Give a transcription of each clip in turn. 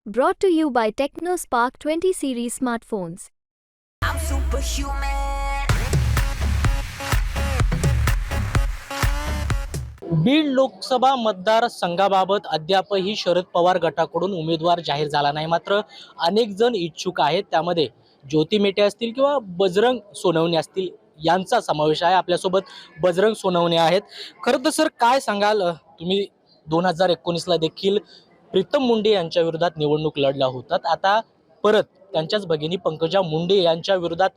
Brought to you by TechnoSpark 20 series smartphones. I'm superhuman. Beed Lok Sabha मतदारसंघाबाबत अद्यापही शरद पवार गटाकडून उमेदवार जाहीर झाला नाही। मात्र अनेक जण इच्छुक आहेत, त्यामध्ये ज्योती मेटे असतील किंवा बजरंग सोनवणे असतील यांचा समावेश आहे। आपल्यासोबत बजरंग सोनवणे आहेत। खरं तर सर काय सांगाल, तुम्ही 2019 ला देखील प्रीतम मुंडे यांच्या विरोधात निवडणूक लढला होतात, आता परत त्यांच्याच भगिनी पंकजा मुंडे यांच्या विरोधात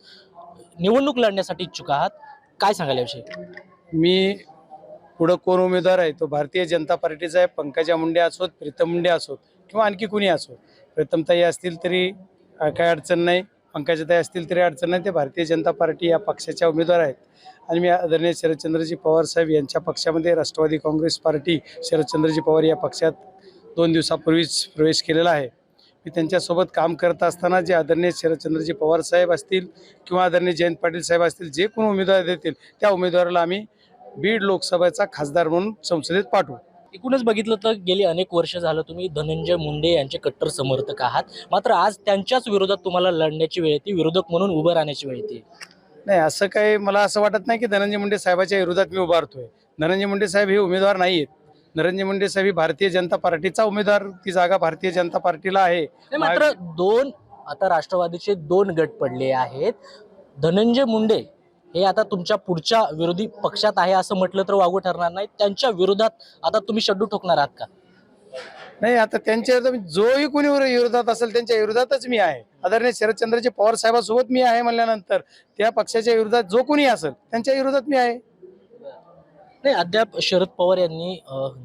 निवडणूक लढण्यासाठी इच्छुक आहात, काय सांगाल याविषयी? मी पुढं कोण उमेदवार आहे तो भारतीय जनता पार्टीचा आहे। पंकजा मुंडे असोत, प्रीतम मुंडे असोत किंवा आणखी कुणी असोत, प्रीतमताई असतील तरी काही अडचण नाही, पंकजाताई असतील तरी अडचण नाही। ते भारतीय जनता पार्टी या पक्षाच्या उमेदवार आहेत आणि मी आदरणीय शरदचंद्रजी पवार साहेब यांच्या पक्षामध्ये राष्ट्रवादी काँग्रेस पार्टी शरदचंद्रजी पवार या पक्षात 2 दिवसापूर्वीच प्रवेश केलेला आहे। मी त्यांच्यासोबत काम करत असताना जे आदरणीय शरदचंद्रजी पवार साहेब असतील किंवा आदरणीय जयंत पाटील साहेब असतील, जे कोण उमेदवार देतील त्या उमेदवाराला आम्ही बीड लोकसभेचा खासदार म्हणून संसदेत पाठवू। एकूणच बघितलं तर गेली अनेक वर्ष झालं तुम्ही धनंजय मुंडे यांचे कट्टर समर्थक आहात, मात्र आज त्यांच्याच विरोधात तुम्हाला लढण्याची वेळ येते, विरोधक म्हणून उभं राहण्याची वेळ येते। नाही, असं काही मला असं वाटत नाही की धनंजय मुंडे साहेबाच्या विरोधात मी उभारतोय। धनंजय मुंडे साहेब हे उमेदवार नाही आहेत। धनंजय मुंडे साहेब ही भारतीय जनता पार्टीचा उमेदवार, ती जागा भारतीय जनता पार्टीला आहे। मात्र आता राष्ट्रवादीचे 2 गट पडले आहेत। धनंजय मुंडे हे आता तुमच्या पुढच्या विरोधी पक्षात आहे असं म्हटलं तर वावगं ठरणार नाही, त्यांच्या विरोधात आता तुम्ही शड्डू ठोकणार आहात का? नाही, आता त्यांच्या जोही कोणी विरोधात असेल त्यांच्या विरोधातच मी आहे। आदरणीय शरदचंद्रजी पवार साहेबांसोबत मी आहे म्हणल्यानंतर त्या पक्षाच्या विरोधात जो कोणी असेल त्यांच्या विरोधात मी आहे। नाही, अद्याप शरद पवार यांनी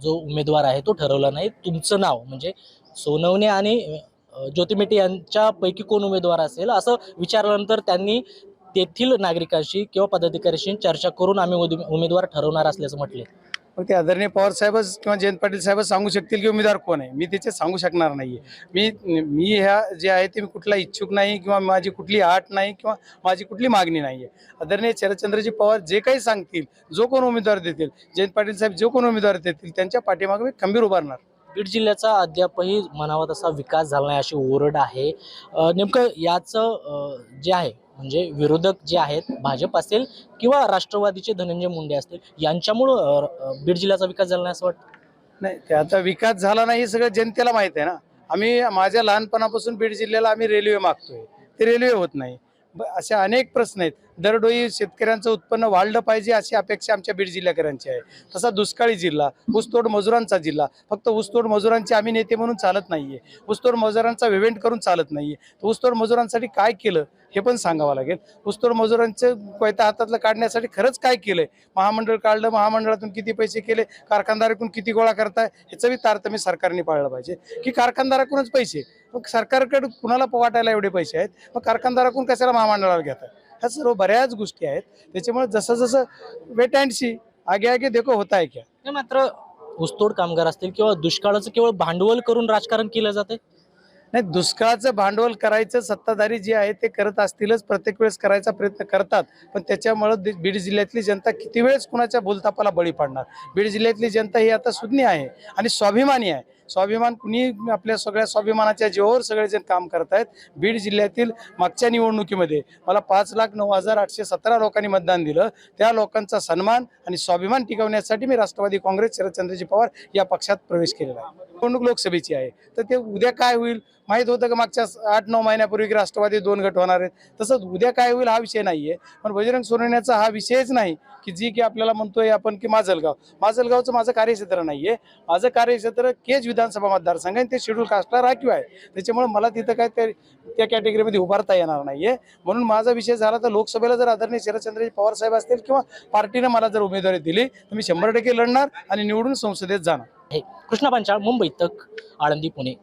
जो उमेदवार आहे तो ठरवला नाही। तुमचं नाव म्हणजे सोनवणे आणि ज्योती मेटे यांच्यापैकी कोण उमेदवार असेल असं विचारल्यानंतर त्यांनी तेथील नागरिकांशी किंवा पदाधिकाऱ्यांशी चर्चा करून आम्ही उमेदवार ठरवणार असल्याचं म्हटले। मग ते आदरणीय पवार साहेबच किंवा जयंत पाटील साहेबच सांगू शकतील की उमेदवार कोण आहे, मी त्याचे सांगू शकणार नाहीये। मी ह्या जे आहे ते मी कुठला इच्छुक नाही किंवा माझी कुठली आट नाही किंवा माझी कुठली मागणी नाहीये। आदरणीय शरदचंद्रजी पवार जे काही सांगतील, जो कोण उमेदवार देतील, जयंत पाटील साहेब जो कोण उमेदवार देतील त्यांच्या पाठीमागे मी खंबीर उभारणार। बीड जिल्ह्याचा अद्यापही म्हणावा तसा विकास झाला नाही अशी ओरड आहे। नेमकं याचं जे आहे म्हणजे विरोधक जे आहेत, भाजप असेल किंवा राष्ट्रवादीचे धनंजय मुंडे असतील, यांच्यामुळं बीड जिल्ह्याचा विकास झाला नाही असं वाटतं? नाही, त्याचा विकास झाला नाही हे सगळं जनतेला माहित आहे ना। आम्ही माझ्या लहानपणापासून बीड जिल्ह्याला आम्ही रेल्वे मागतोय, ते रेल्वे होत नाही। असे अनेक प्रश्न आहेत। दरडोई शेतकऱ्यांचं उत्पन्न वाढलं पाहिजे अशी अपेक्षा आमच्या बीड जिल्ह्याकरांची आहे। तसा दुष्काळी जिल्हा, ऊसतोड मजुरांचा जिल्हा, फक्त ऊसतोड मजुरांचे आम्ही नेते म्हणून चालत नाहीये, ऊसतोड मजुरांचा इव्हेंट करून चालत नाहीये। ऊसतोड मजुरांसाठी काय केलं हे पण सांगावं लागेल। ऊसतोड मजुरांचं कोयता हातातलं काढण्यासाठी खरंच काय केलंय, महामंडळ काढलं, महामंडळातून किती पैसे केले, कारखानदाराकडून किती गोळा करताय, ह्याचं बी तारतम्य सरकारने पाळलं पाहिजे। की कारखानदाराकडूनच पैसे, मग सरकारकडे कुणाला वाटायला एवढे पैसे आहेत, मग कारखानदाराकडून कशाला महामंडळाला घेतात? ह्या सर्व बऱ्याच गोष्टी आहेत। त्याच्यामुळे जसं जसं वेट अँड सी, आगे आगे देखो होता है क्या। मात्र ऊसतोड कामगार असतील किंवा दुष्काळाचं केवळ भांडवल करून राजकारण केलं जाते? नाही, दुष्काळाचं भांडवल करायचं सत्ताधारी जे आहे ते करत असतीलच, प्रत्येक वेळेस करायचा प्रयत्न करतात, पण त्याच्यामुळे बीड जिल्ह्यातली जनता किती वेळेस कुणाच्या बोलतापाला बळी पडणार। बीड जिल्ह्यातली जनता ही आता सुज्ञ आहे आणि स्वाभिमानी आहे। स्वाभिमान कुणी आपल्या सगळ्या स्वाभिमानाच्या जीवावर सगळेजण काम करत आहेत। बीड जिल्ह्यातील मागच्या निवडणुकीमध्ये मला 5,09,817 लोकांनी मतदान दिलं। त्या लोकांचा सन्मान आणि स्वाभिमान टिकवण्यासाठी मी राष्ट्रवादी काँग्रेस शरदचंद्रजी पवार या पक्षात प्रवेश केलेला आहे। निवडणूक लोकसभेची आहे, तर ते उद्या काय होईल माहीत होतं का? मागच्या 8-9 महिन्यापूर्वी की राष्ट्रवादी 2 गट होणार आहेत, तसंच उद्या काय होईल हा विषय नाहीये। पण बजरंग सोनवण्याचा हा विषयच नाही की जी की आपल्याला म्हणतोय आपण की माजलगावचं माझं कार्यक्षेत्र नाहीये। माझं कार्यक्षेत्र केज विधानसभा मतदारसंघ आहे, ते शेड्यूल कास्टला राखीव आहे। त्याच्यामुळे मला तिथं काय त्या कॅटेगरीमध्ये उभारता येणार नाहीये। म्हणून माझा विषय झाला तर लोकसभेला जर आदरणीय शरदचंद्रजी पवार साहेब असतील किंवा पार्टीनं मला जर उमेदवारी दिली तर मी 100% लढणार आणि निवडून संसदेत जाणार। कृष्णा पंचाळ, मुंबई तक, आळंदी, पुणे।